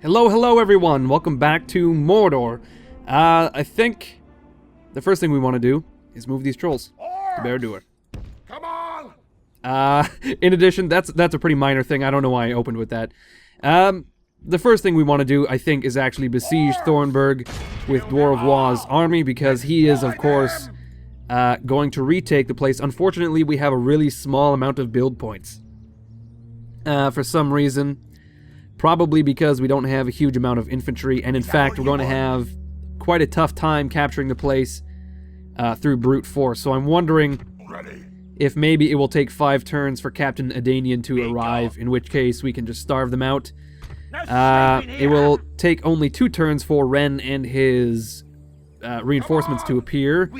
Hello everyone, welcome back to Mordor. I think the first thing we want to do is move these trolls to Barad-dûr. Come on! In addition, that's a pretty minor thing, I don't know why I opened with that. The first thing we want to do, I think, is actually besiege Thornburg with Dwarf Wah's army, because he is, of course, going to retake the place. Unfortunately, we have a really small amount of build points. For some reason, probably because we don't have a huge amount of infantry, and in fact, we're going to have quite a tough time capturing the place through brute force. So I'm wondering if maybe it will take 5 turns for Captain Adanian to arrive, in which case we can just starve them out. It will take only 2 turns for Ren and his reinforcements to appear,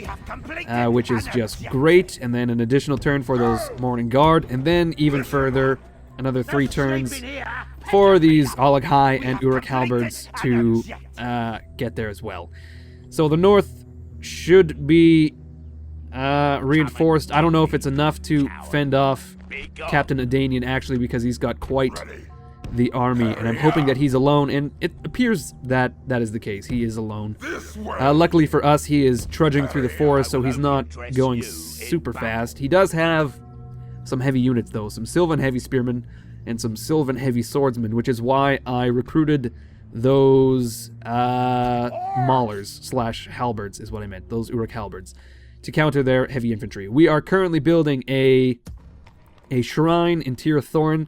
which is just great, and then an additional turn for those Morning Guard, and then even further, another 3 turns for these Oleg High and Uruk Halberds to get there as well. So the north should be reinforced. I don't know if it's enough to fend off Captain Adanian, actually, because he's got quite the army, and I'm hoping that he's alone, and it appears that that is the case. He is alone. Luckily for us, he is trudging through the forest, so he's not going super fast. He does have some heavy units, though, some Sylvan heavy spearmen and some Sylvan heavy swordsmen, which is why I recruited those maulers / halberds is what I meant, those Uruk Halberds, to counter their heavy infantry. We are currently building a shrine in Tir Thorin,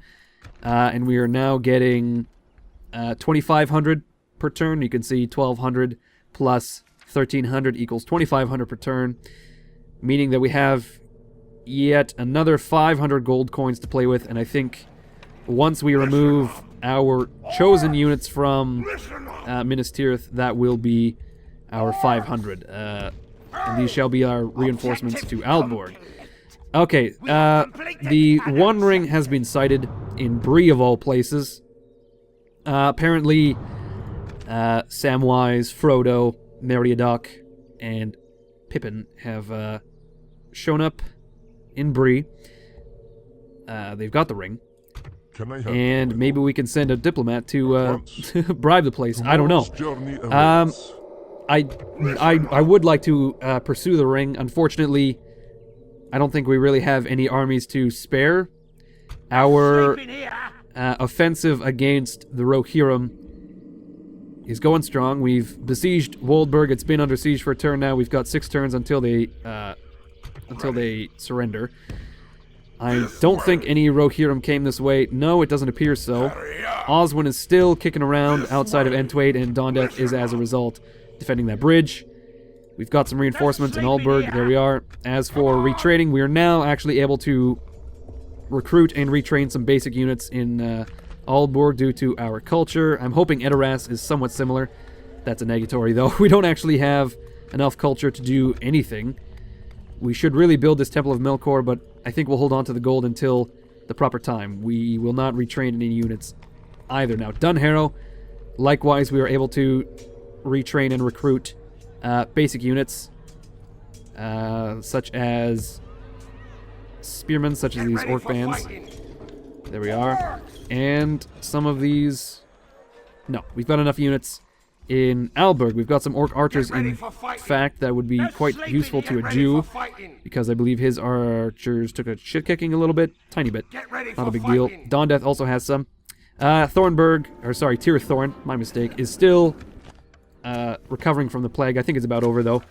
and we are now getting 2,500 per turn. You can see 1,200 plus 1,300 equals 2,500 per turn, meaning that we have yet another 500 gold coins to play with, and I think once we remove our chosen units from Minas Tirith, that will be our 500. And these shall be our reinforcements to Aldborg. Okay, the One Ring has been sighted in Bree of all places. Apparently, Samwise, Frodo, Meriadoc, and Pippin have shown up in Bree. They've got the ring. And maybe we can send a diplomat to bribe the place. I don't know. I would like to pursue the ring. Unfortunately, I don't think we really have any armies to spare. Our offensive against the Rohirrim is going strong. We've besieged Woldburg. It's been under siege for a turn now. We've got 6 turns until they surrender. I don't think any Rohirrim came this way. No, it doesn't appear so. Oswin is still kicking around outside of Entwaid, and Dondeth is, as a result, defending that bridge. We've got some reinforcements in Aldburg. There we are. As for retraining, we are now actually able to recruit and retrain some basic units in Aldburg due to our culture. I'm hoping Edoras is somewhat similar. That's a negatory, though. We don't actually have enough culture to do anything. We should really build this Temple of Melkor, but I think we'll hold on to the gold until the proper time. We will not retrain any units either. Now, Dunharrow, likewise, we are able to retrain and recruit basic units, such as spearmen, such as these orc bands. There we are. And some of these... No, we've got enough units in Alberg. We've got some orc archers, in fact, that would be quite useful to a Jew, because I believe his archers took a shit-kicking a little bit. Tiny bit. Not a big deal. Dondeth also has some. Tir Thorin, my mistake, is still recovering from the plague. I think it's about over, though.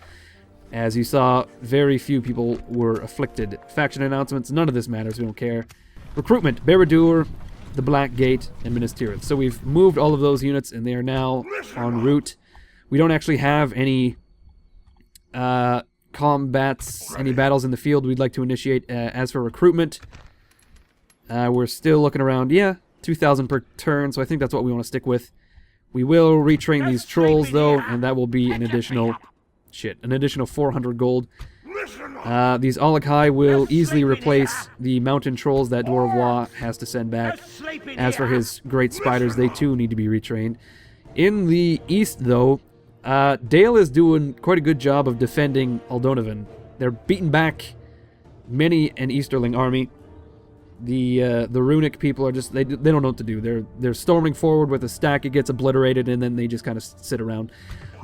As you saw, very few people were afflicted. Faction announcements, none of this matters, we don't care. Recruitment, Barad-dûr, the Black Gate, and Minas Tirith. So we've moved all of those units, and they are now en route. We don't actually have any combats, any battles in the field we'd like to initiate. As for recruitment, we're still looking around, 2,000 per turn, so I think that's what we want to stick with. We will retrain these trolls, though, and that will be an additional 400 gold. These Olakai will easily replace the mountain trolls that Dwarf Wah has to send back. As for his great spiders, they too need to be retrained. In the east, though, Dale is doing quite a good job of defending Aldonovan. They're beating back many an Easterling army, The runic people are just, they don't know what to do. They're storming forward with a stack, it gets obliterated, and then they just kind of sit around.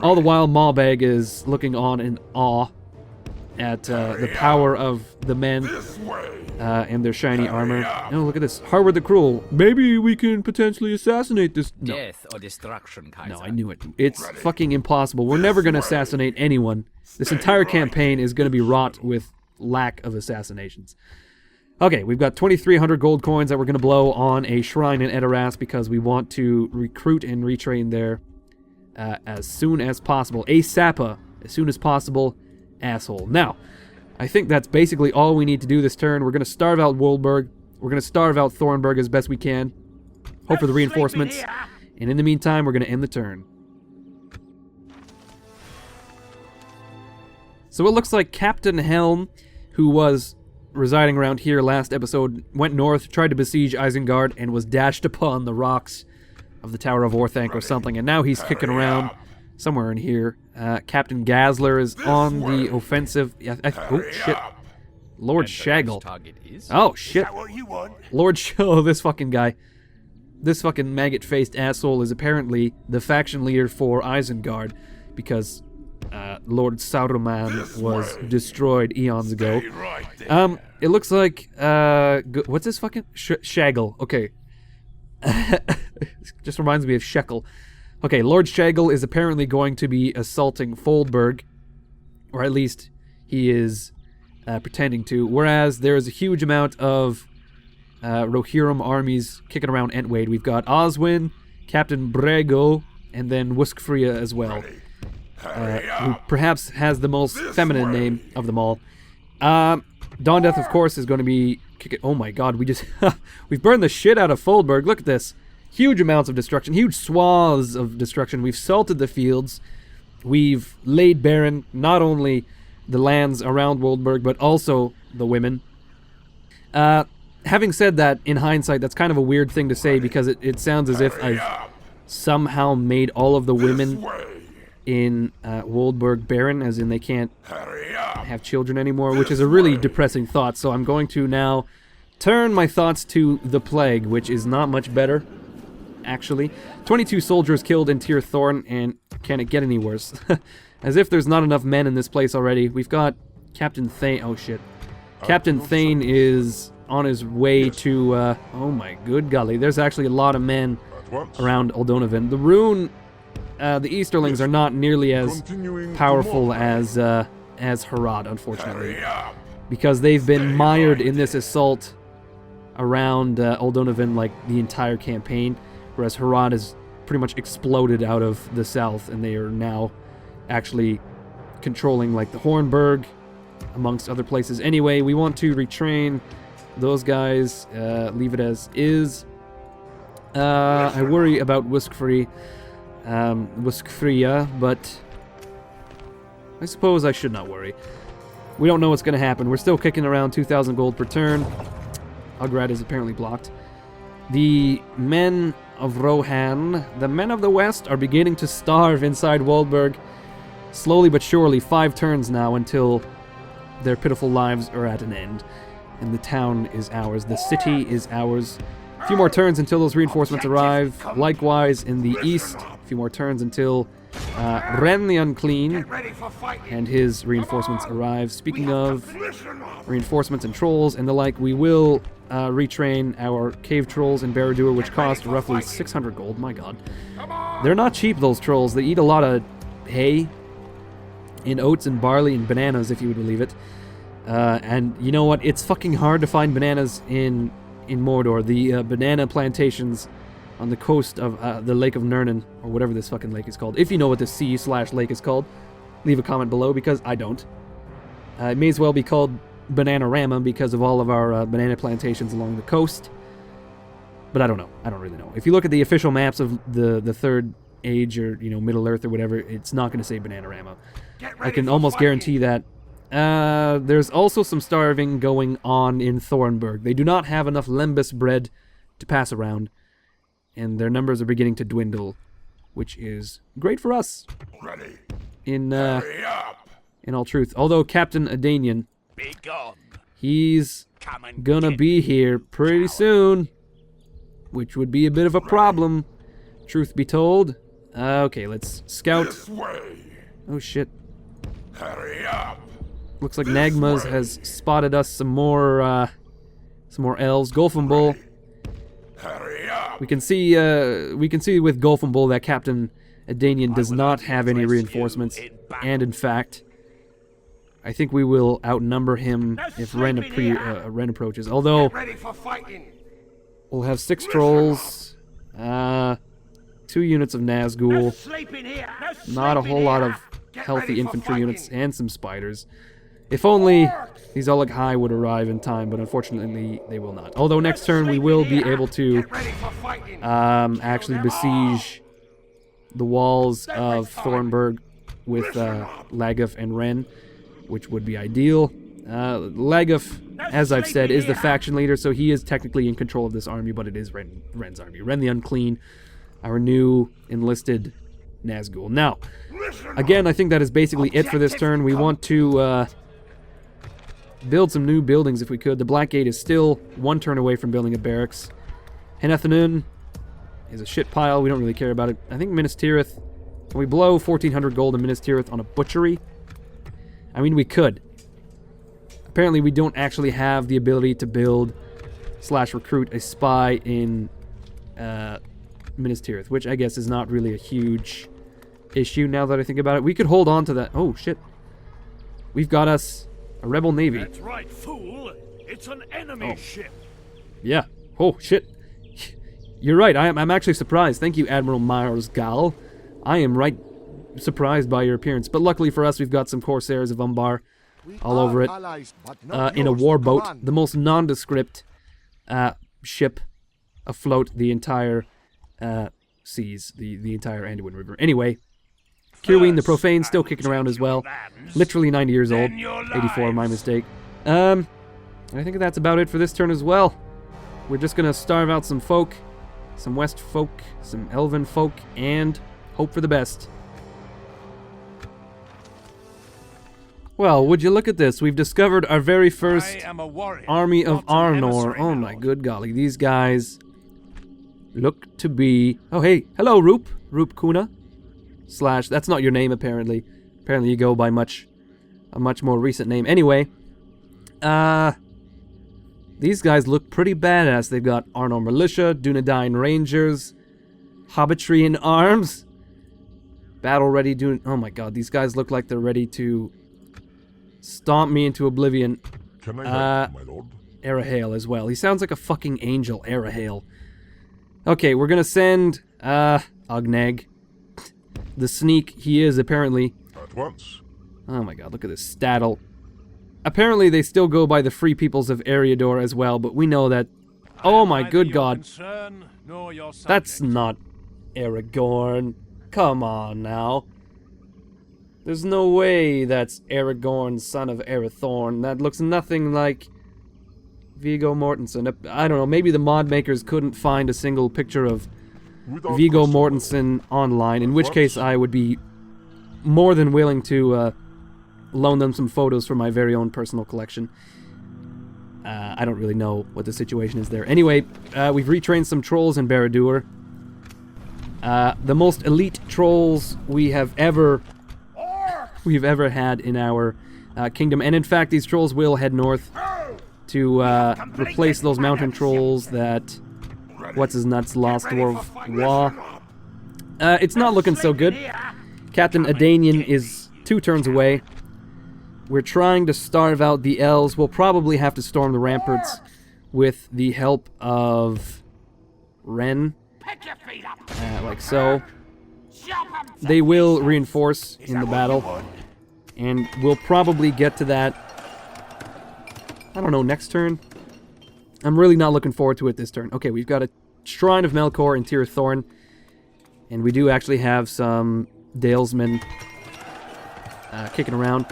All the while, Maubag is looking on in awe at the power of the men and their shiny armor. Oh, look at this. Harward the Cruel. Maybe we can potentially assassinate this. No. Death or destruction, Kaiser. No, I knew it. It's fucking impossible. We're never going to assassinate anyone. This entire campaign is going to be wrought with lack of assassinations. Okay, we've got 2,300 gold coins that we're going to blow on a shrine in Edoras because we want to recruit and retrain there as soon as possible. ASAPA, as soon as possible, asshole. Now, I think that's basically all we need to do this turn. We're going to starve out Woldburg. We're going to starve out Thornburg as best we can. Hope for the reinforcements. And in the meantime, we're going to end the turn. So it looks like Captain Helm, who was residing around here last episode, went north, tried to besiege Isengard, and was dashed upon the rocks of the Tower of Orthanc or something, and now he's kicking around somewhere in here. Captain Gazler is on the offensive. Oh, shit. Lord Shaggle. Oh, shit. Lord Oh, this fucking guy. This fucking maggot-faced asshole is apparently the faction leader for Isengard, because Lord Sauron was destroyed eons ago. It looks like, what's this fucking? Shaggle. Okay. Just reminds me of Shekel. Okay, Lord Shaggle is apparently going to be assaulting Foldburg, or at least he is pretending to, whereas there is a huge amount of Rohirrim armies kicking around Entwade. We've got Oswin, Captain Brego, and then Wuskfria as well, who perhaps has the most feminine name of them all. Dawndeath, of course, is going to be kicking. Oh my god, we've burned the shit out of Foldburg. Look at this. Huge amounts of destruction, huge swaths of destruction. We've salted the fields. We've laid barren not only the lands around Woldburg, but also the women. Having said that, in hindsight, that's kind of a weird thing to say because it sounds as if I've somehow made all of the women in Woldburg barren, as in they can't have children anymore, which is a really depressing thought. So I'm going to now turn my thoughts to the plague, which is not much better, actually. 22 soldiers killed in Tir Thorn, and can it get any worse? As if there's not enough men in this place already. We've got Captain Thane. Oh shit. Captain Thane is on his way to, oh my good golly, there's actually a lot of men around Oldonavin. The Rune, the Easterlings are not nearly as powerful as Harad, unfortunately, because they've been mired in this assault around Oldonavin like the entire campaign, whereas Harad has pretty much exploded out of the south, and they are now actually controlling like the Hornburg, amongst other places. Anyway, we want to retrain those guys, leave it as is. I worry about Wuskfria, but I suppose I should not worry. We don't know what's going to happen. We're still kicking around 2,000 gold per turn. Ugrad is apparently blocked. The men of Rohan, the men of the West, are beginning to starve inside Woldburg. Slowly but surely, 5 turns now until their pitiful lives are at an end. And the town is ours. The city is ours. A few more turns until those reinforcements arrive. Likewise, in the east, a few more turns until Ren the Unclean and his reinforcements arrive. Speaking of reinforcements and trolls and the like, we will retrain our cave trolls in Barad-dûr, which cost roughly 600 gold. My god. They're not cheap, those trolls. They eat a lot of hay and oats and barley and bananas, if you would believe it. And you know what? It's fucking hard to find bananas in Mordor. The banana plantations on the coast of the Lake of Nirnan, or whatever this fucking lake is called. If you know what the sea/lake is called, leave a comment below, because I don't. It may as well be called Bananarama because of all of our banana plantations along the coast. But I don't know. I don't really know. If you look at the official maps of the Third Age, or Middle Earth or whatever, it's not going to say Bananarama. I can almost guarantee that. There's also some starving going on in Thornburg. They do not have enough lembas bread to pass around, and their numbers are beginning to dwindle, which is great for us. In all truth. Although Captain Adanian, he's gonna be here pretty soon, which would be a bit of a problem, truth be told. Okay, let's scout. This way. Oh shit. Hurry up. Looks like Nagma's has spotted us some more elves. Golfenbull. Hurry up. We can see with Golfenbull that Captain Adanian does not have any reinforcements, and in fact, I think we will outnumber him if Ren approaches. Although Ready for fighting. we'll have 6 trolls, 2 units of Nazgul, not a whole lot of healthy infantry units, and some spiders. If only these Oleg High would arrive in time, but unfortunately they will not. Although next turn we will be able to actually besiege the walls of Thornburg with Laguf and Ren, which would be ideal. Laguf, as I've said, is the faction leader, so he is technically in control of this army, but it is Ren's army. Ren the Unclean, our new enlisted Nazgul. Now, again, I think that is basically it for this turn. We want to build some new buildings if we could. The Black Gate is still 1 turn away from building a barracks. Henethanun is a shit pile. We don't really care about it. I think Minas Tirith, can we blow 1,400 gold in Minas Tirith on a butchery? I mean, we could. Apparently, we don't actually have the ability to build / recruit a spy in Minas Tirith, which I guess is not really a huge issue now that I think about it. We could hold on to that. Oh, shit. We've got us a rebel navy. That's right, fool. It's an enemy ship. Yeah. Oh, shit. You're right. I'm actually surprised. Thank you, Admiral Myers Gal. I am right surprised by your appearance. But luckily for us, we've got some Corsairs of Umbar all over it. In a warboat. The most nondescript ship afloat the entire seas. The entire Anduin River. Anyway, Kirween the Profane still kicking around as well. Literally 90 years old. 84, my mistake. I think that's about it for this turn as well. We're just gonna starve out some folk. Some West folk, some Elven folk, and hope for the best. Well, would you look at this? We've discovered our very first army of Arnor. Oh my good golly, these guys look to be... Oh hey, hello Roop Kuna. / that's not your name apparently. Apparently you go by a much more recent name. Anyway, these guys look pretty badass. They've got Arnor Militia, Dunedain Rangers, Hobbitry in arms, battle ready. Oh my god, these guys look like they're ready to stomp me into oblivion. Can I help, my lord? Arahale as well. He sounds like a fucking angel, Arahale. Okay, we're gonna send Ogneg. The sneak he is apparently. At once. Oh my god, look at this staddle. Apparently they still go by the Free Peoples of Eriador as well, but we know that... Oh my good god. That's not Aragorn. Come on now. There's no way that's Aragorn, son of Arathorn. That looks nothing like Viggo Mortensen. I don't know, maybe the mod makers couldn't find a single picture of Viggo Mortensen online, in which case I would be more than willing to loan them some photos for my very own personal collection. I don't really know what the situation is there. Anyway, we've retrained some trolls in Barad-dûr. The most elite trolls we've ever had in our kingdom, and in fact these trolls will head north to replace those mountain trolls that what's-his-nuts lost dwarf Wa. It's not looking so good. Captain Adanian is 2 turns away. We're trying to starve out the elves. We'll probably have to storm the ramparts with the help of Ren, like so. They will reinforce in the battle, and we'll probably get to that, I don't know, next turn? I'm really not looking forward to it this turn. Okay, we've got a Shrine of Melkor in Tir Thorn, and we do actually have some Dalesmen kicking around.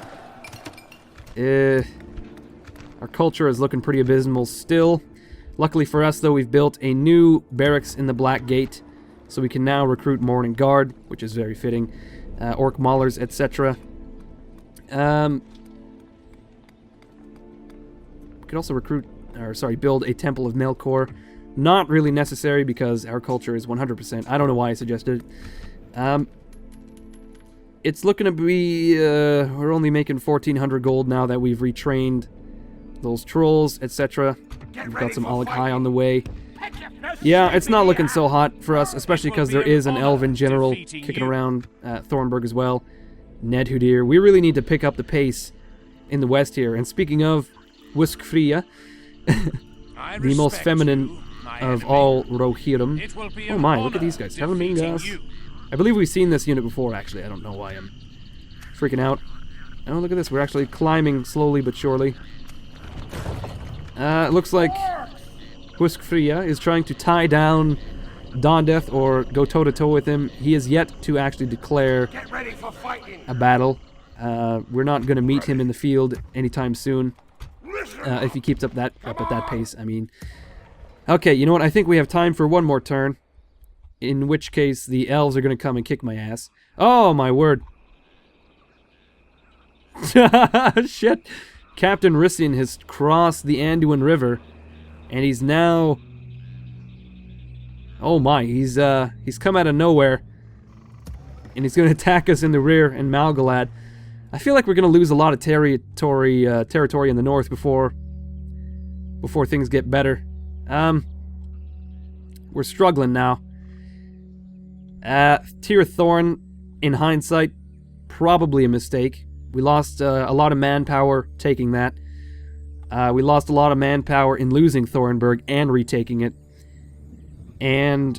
Our culture is looking pretty abysmal still. Luckily for us, though, we've built a new barracks in the Black Gate, so we can now recruit Morning Guard, which is very fitting, Orc Maulers, etc. We could also recruit build a Temple of Melkor. Not really necessary because our culture is 100%. I don't know why I suggested it. It's looking to be, we're only making 1,400 gold now that we've retrained those trolls, etc. We've got some Oleg High on the way. Yeah, it's not looking so hot for us, especially because there is an elven general kicking around Thornburg as well. Ned Hudir. We really need to pick up the pace in the west here. And speaking of Wiskfria, the most feminine of all Rohirrim. Oh my, look at these guys. Helmingas. I believe we've seen this unit before, actually. I don't know why I'm freaking out. Oh, look at this. We're actually climbing slowly but surely. It looks like Wiskfria is trying to tie down Dondeth or go toe-to-toe with him. He is yet to actually declare a battle. We're not going to meet him in the field anytime soon. If he keeps up at that pace, I mean. Okay, you know what? I think we have time for one more turn. In which case, the elves are going to come and kick my ass. Oh, my word. Shit. Captain Rissian has crossed the Anduin River. And he's now... Oh my, he's come out of nowhere. And he's going to attack us in the rear in Malgalad. I feel like we're going to lose a lot of territory in the north before things get better. We're struggling now. Tir Thorn, in hindsight, probably a mistake. We lost a lot of manpower taking that. We lost a lot of manpower in losing Thornburg and retaking it. And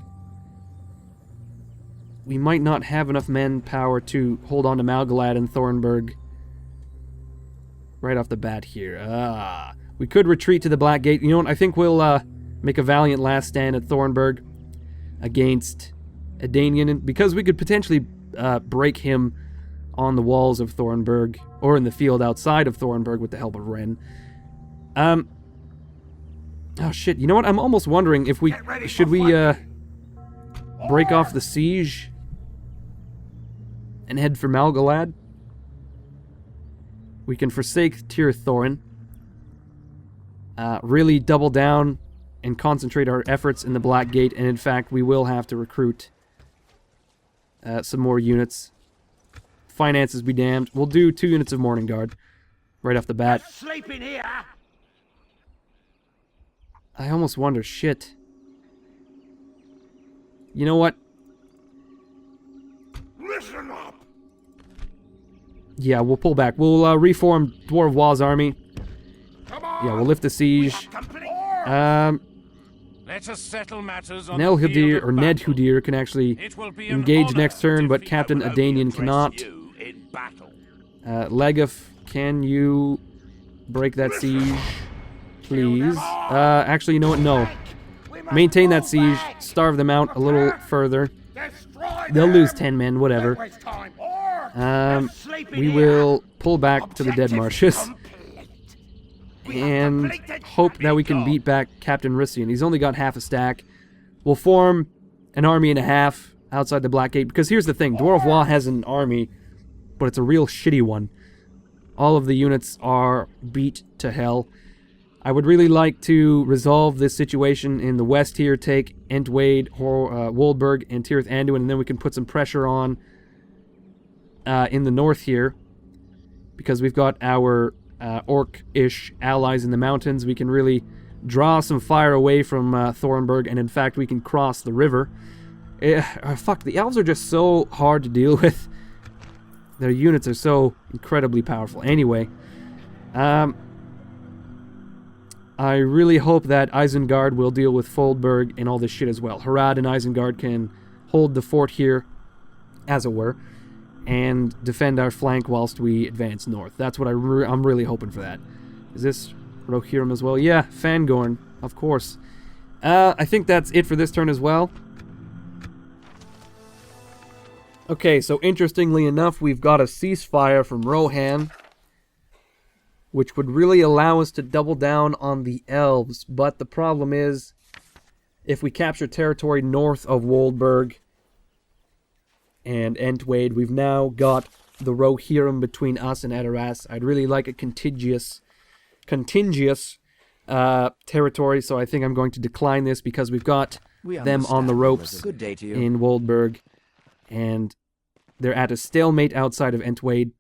we might not have enough manpower to hold on to Malgalad and Thornburg right off the bat here. We could retreat to the Black Gate. You know what? I think we'll make a valiant last stand at Thornburg against Edanian, because we could potentially break him on the walls of Thornburg, or in the field outside of Thornburg with the help of Ren. Oh shit, you know what? I'm almost wondering if we should break off the siege and head for Malgalad. We can forsake Tir Thorin, really double down and concentrate our efforts in the Black Gate, and in fact we will have to recruit some more units. Finances be damned. We'll do 2 units of Morning Guard right off the bat. Sleeping here. I almost wonder, shit. You know what? Listen up. Yeah, we'll pull back. We'll reform Dwarf Wah's army. Yeah, we'll lift the siege. Let us settle matters on Ned Hudir can actually engage next turn, but Captain Edanian cannot. Legaf, can you break that siege, please? Actually, you know what? No. Maintain that siege. Starve them out a little further. They'll lose 10 men, whatever. We will pull back to the Dead Marshes and hope that we can beat back Captain Rissian. He's only got half a stack. We'll form an army and a half outside the Black Gate, because here's the thing. Dwarf Wah has an army, but it's a real shitty one. All of the units are beat to hell. I would really like to resolve this situation in the west here, take Entwade, Woldberg, and Tirith Anduin, and then we can put some pressure on in the north here, because we've got our orc-ish allies in the mountains. We can really draw some fire away from Thornburg, and in fact we can cross the river. Fuck, the elves are just so hard to deal with. Their units are so incredibly powerful. Anyway, I really hope that Isengard will deal with Foldberg and all this shit as well. Harad and Isengard can hold the fort here, as it were, and defend our flank whilst we advance north. That's what I'm really hoping for that. Is this Rohirrim as well? Yeah, Fangorn, of course. I think that's it for this turn as well. Okay, so interestingly enough, we've got a ceasefire from Rohan, which would really allow us to double down on the elves. But the problem is, if we capture territory north of Woldberg and Entwade, we've now got the Rohirrim between us and Edoras. I'd really like a contiguous territory, so I think I'm going to decline this because we've got them on the ropes Good day to you. in Woldburg, and they're at a stalemate outside of Entwade.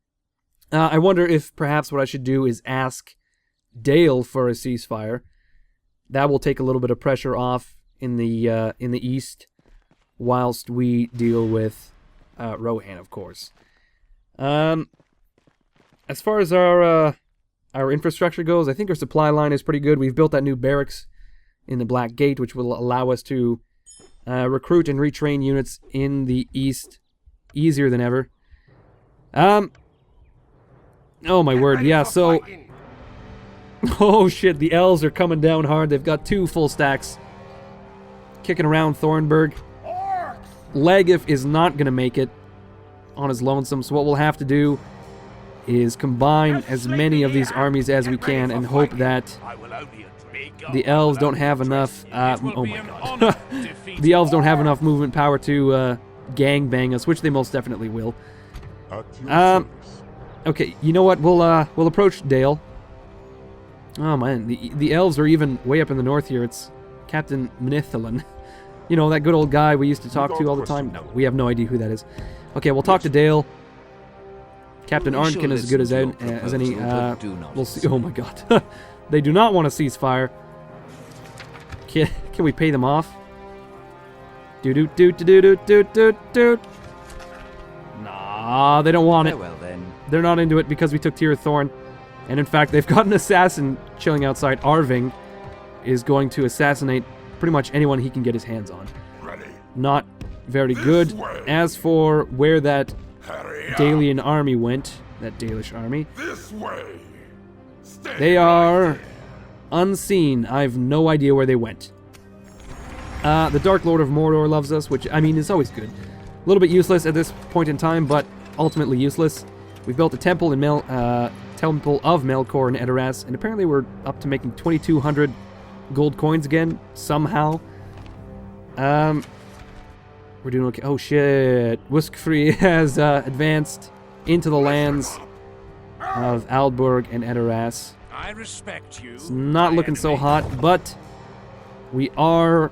I wonder if perhaps what I should do is ask Dale for a ceasefire. That will take a little bit of pressure off in the east, whilst we deal with Rohan, of course. As far as our infrastructure goes, I think our supply line is pretty good. We've built that new barracks in the Black Gate, which will allow us to recruit and retrain units in the east easier than ever. Oh my word, yeah, so... Oh shit, the elves are coming down hard. They've got 2 full stacks kicking around Thornburg. Legif is not going to make it on his lonesome, so what we'll have to do is combine as many of these armies as we can and hope that the elves don't have enough... oh my god. The elves don't have enough movement power to gangbang us, which they most definitely will. Okay, you know what? We'll approach Dale. Oh man, the elves are even way up in the north here. It's Captain Mnithalan. You know, that good old guy we used to talk to all the time? No, we have no idea who that is. Okay, we'll talk to Dale. Captain Arnkin is as good as any. We'll see. Oh my god. They do not want a ceasefire. Can we pay them off? Do. Nah, they don't want it. Well then. They're not into it because we took Tir Thorn. And in fact, they've got an assassin chilling outside. Arving is going to assassinate pretty much anyone he can get his hands on. Ready. Not very good. As for where that Dalian army went, that Dalish army, This way. Stay they are unseen. I've no idea where they went. The Dark Lord of Mordor loves us, which, I mean, is always good. A little bit useless at this point in time, but ultimately useless. We've built a temple in Temple of Melkor in Edoras, and apparently we're up to making 2,200 gold coins again, somehow. We're doing okay. Oh shit. Wuskfree has advanced into the lands of Aldburg and Edoras. I respect you. It's not looking so hot, but we are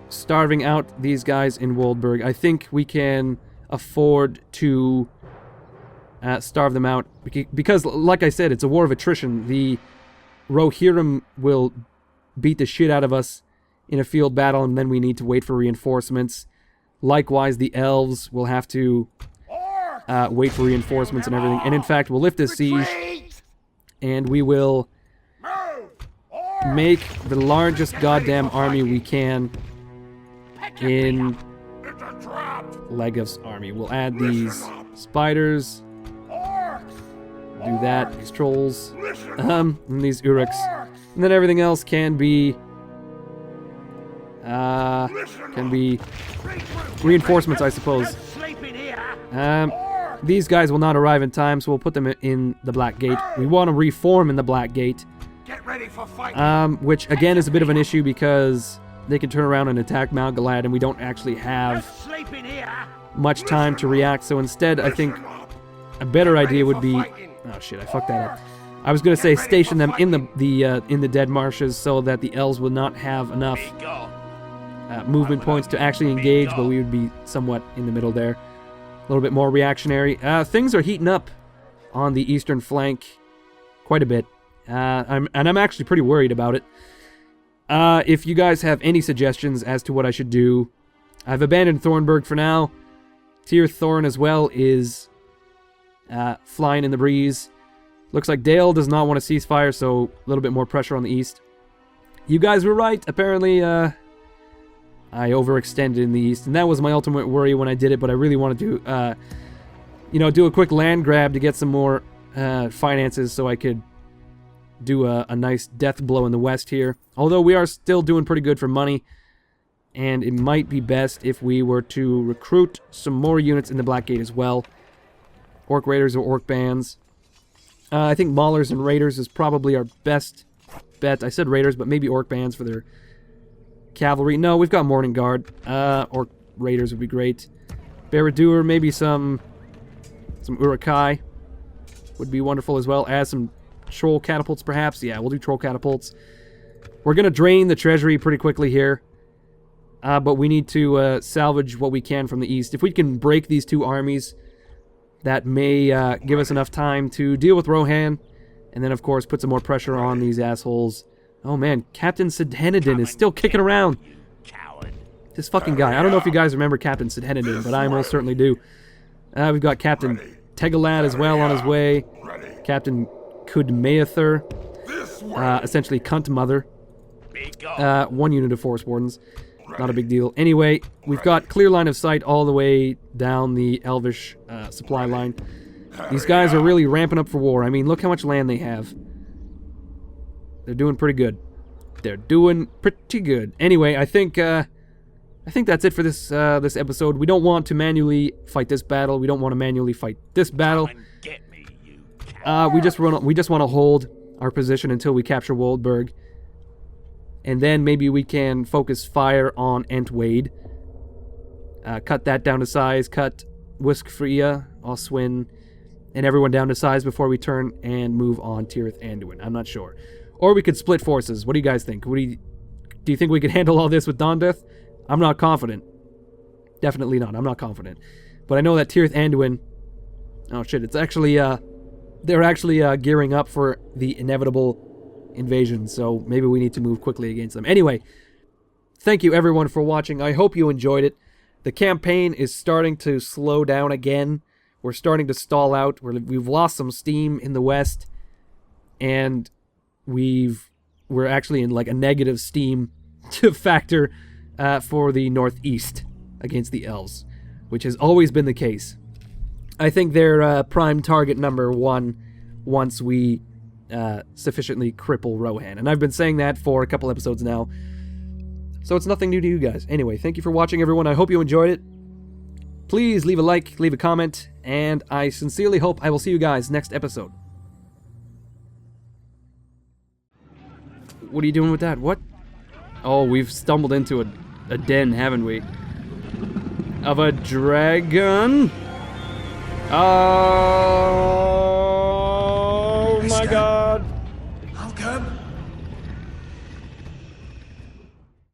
starving out these guys in Woldburg. I think we can afford to starve them out because, like I said, it's a war of attrition. The Rohirrim will beat the shit out of us in a field battle, and then we need to wait for reinforcements. Likewise, the elves will have to wait for reinforcements and everything. And in fact, we'll lift this siege, and we will make the largest goddamn army we can in Legif's army. We'll add these spiders. Do that, these trolls, and these Uruks. And then everything else can be reinforcements, I suppose. These guys will not arrive in time, so we'll put them in the Black Gate. We want to reform in the Black Gate, Get ready for fight. which again is a bit of an issue because they can turn around and attack Mount Galad, and we don't actually have much time to react. So instead, I think a better idea would be... Oh shit, I fucked that up. I was going to say station them in the dead marshes so that the elves will not have enough movement points to actually engage, but we would be somewhat in the middle there. A little bit more reactionary. Things are heating up on the eastern flank quite a bit. I'm actually pretty worried about it. If you guys have any suggestions as to what I should do, I've abandoned Thornburg for now. Tir Thorn as well is flying in the breeze. Looks like Dale does not want a ceasefire, so a little bit more pressure on the east. You guys were right. Apparently, I overextended in the east, and that was my ultimate worry when I did it, but I really wanted to, do a quick land grab to get some more finances so I could do a nice death blow in the west here. Although we are still doing pretty good for money, and it might be best if we were to recruit some more units in the Black Gate as well. Orc Raiders or Orc Bands. I think Maulers and Raiders is probably our best bet. I said Raiders, but maybe Orc Bands for their cavalry. No, we've got Morning Guard. Orc Raiders would be great. Barad-dûr, maybe some Uruk-hai would be wonderful as well. As some Troll Catapults, perhaps. Yeah, we'll do Troll Catapults. We're going to drain the treasury pretty quickly here. But we need to salvage what we can from the east. If we can break these two armies, that may give us enough time to deal with Rohan. And then, of course, put some more pressure on these assholes. Oh, man. Captain Sidhenadin is still kicking around. This fucking guy. I don't know if you guys remember Captain Sidhenadin, but I most certainly do. We've got Captain Tegalad as well on his way. Captain Kudmeather. Essentially Cunt Mother. 1 unit of Forest Wardens. Not a big deal. Anyway, we've got clear line of sight all the way down the Elvish supply line. These guys are really ramping up for war. I mean, look how much land they have. They're doing pretty good. They're doing pretty good. Anyway, I think that's it for this this episode. We don't want to manually fight this battle. We don't want to manually fight this battle. We just want to hold our position until we capture Woldburg. And then maybe we can focus fire on Entwade. Cut that down to size. Cut Wiskfria, Oswin, and everyone down to size before we turn and move on Tirith Anduin. I'm not sure. Or we could split forces. What do you guys think? Do you think we could handle all this with Dondeth? I'm not confident. Definitely not. I'm not confident. But I know that Tirith Anduin... Oh shit, it's actually... they're actually gearing up for the inevitable invasion, so maybe we need to move quickly against them. Anyway, thank you everyone for watching. I hope you enjoyed it. The campaign is starting to slow down again. We're starting to stall out. We've lost some steam in the west, and we're actually in like a negative steam to factor for the northeast against the elves, which has always been the case. I think they're prime target number 1 once we sufficiently cripple Rohan. And I've been saying that for a couple episodes now, so it's nothing new to you guys. Anyway, thank you for watching, everyone. I hope you enjoyed it. Please leave a like, leave a comment, and I sincerely hope I will see you guys next episode. What are you doing with that? What? Oh, we've stumbled into a den, haven't we? Of a dragon? Oh...